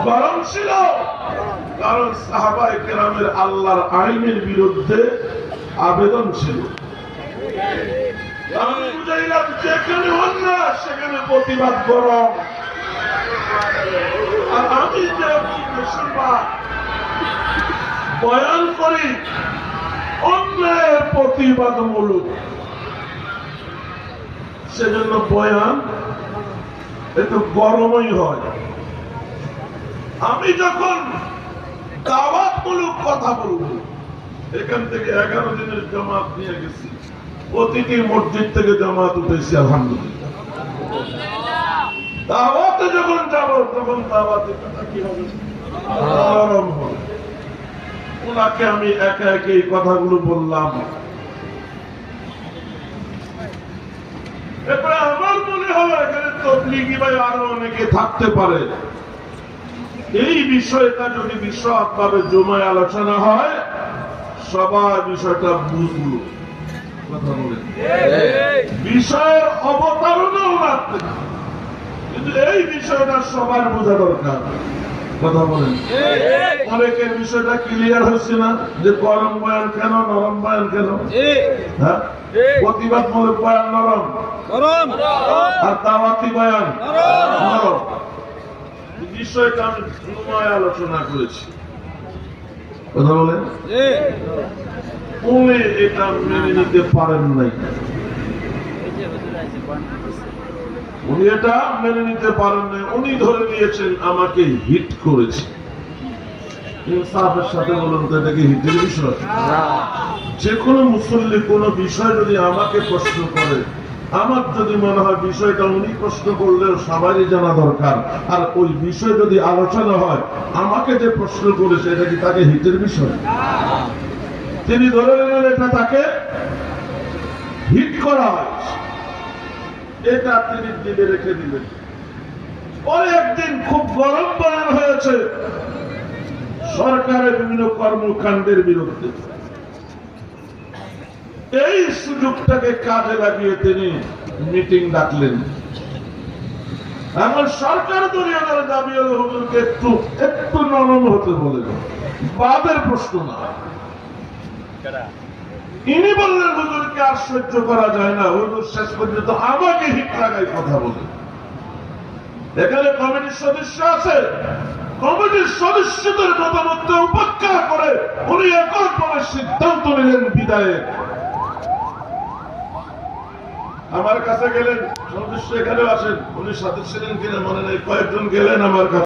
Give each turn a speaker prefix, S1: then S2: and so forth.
S1: গরম ছিল, কারণ সাহাবায়ে কেরামের আল্লাহর আইনের বিরুদ্ধে আবেদন ছিল। আমি বুঝাইলাম যেখানে অন্যায় সেখানে প্রতিবাদ গরম। আর আমি যে বেশিরভাগ বয়ান করি অন্যায়ের প্রতিবাদমূলক, সেজন্য বয়ান একটু গরমই হয়। আমি যখন দাওয়াতমূলক কথা বলবো, এখান থেকে 11 দিনের জামাত নিয়ে গেছি, প্রতিটি মসজিদ থেকে জামাত উঠেছি আলহামদুলিল্লাহ। দাওয়াতে যখন যাব তখন দাওয়াতে কথা কি হবে, গরম হবে। ওনাকে আমি একে একে এই কথাগুলো বললাম। এরপরে আমার মনে হলো এখানে তবলিগি ভাই আরো অনেকে থাকতে পারে, এই বিষয়টা যদি বিশদভাবে জমায় আলোচনা হয় সবাই বিষয়টা বুঝলো। কথা বলেন, বিষয়ের অবতারণাও রাখতে, কিন্তু এই বিষয়টা সবার বোঝা দরকার। কথা বলেন, অনেকের বিষয়টা ক্লিয়ার হচ্ছে না যে গরম বয়ান কেন, নরম বয়ান কেন। হ্যাঁ, প্রতিবাদ মূলক বয়ান নরম, আর দাওয়াতি বয়ান নরম। বিষয়টা আমি জুমায় আলোচনা করেছি। কথা বলেন, উনি এটা মেনে নিতে পারেন নাই, উনি এটা মেনে নিতে পারেন নাই। উনি ধরে নিয়েছেন আমাকে হিট করেছে। ইনসাফের সাথে বলুন তো, এটা কি হিটের বিষয়? যে কোনো মুসল্লি কোন বিষয় যদি আমাকে প্রশ্ন করে, আমার যদি মনে হয় বিষয়টা উনি প্রশ্ন করলেও সবারই জানা দরকার, আর ওই বিষয় যদি আলোচনা হয়, আমাকে যে প্রশ্ন করেছে এটা কি তাকে হিটের বিষয়? তিনি ধরে নেন এটা তাকে হিট করা হয়, এটা তিনি দিলে রেখে দিলেন। পরে একদিন খুব গরম বয়ান হয়েছে সরকারের বিভিন্ন কর্মকাণ্ডের বিরুদ্ধে। এই সুযোগটাকে কাজে লাগিয়ে তিনি মিটিং ডাকলেন। এমন সরকার দলীয়দের দাবি হল হুজুরকে একটু নরম হতে বলেন, বাদের প্রশ্ন না। ইনি বললেন হুজুরকে আর সহ্য করা যায় না, হুজুর শেষ পর্যন্ত আমাকে হিট লাগায় কথা বলে। এখানে কমিটির সদস্য আছে, কমিটির সদস্যদের মতামত উপেক্ষা করে উনি এককভাবে সিদ্ধান্ত নিলেন বিদায়ের। আমার কাছে গেলেন, সদস্য এখানেও আছেন, উনি সাথে ছিলেন কিনা মনে নেই, কয়েকজন গেলেন আমার কাছে।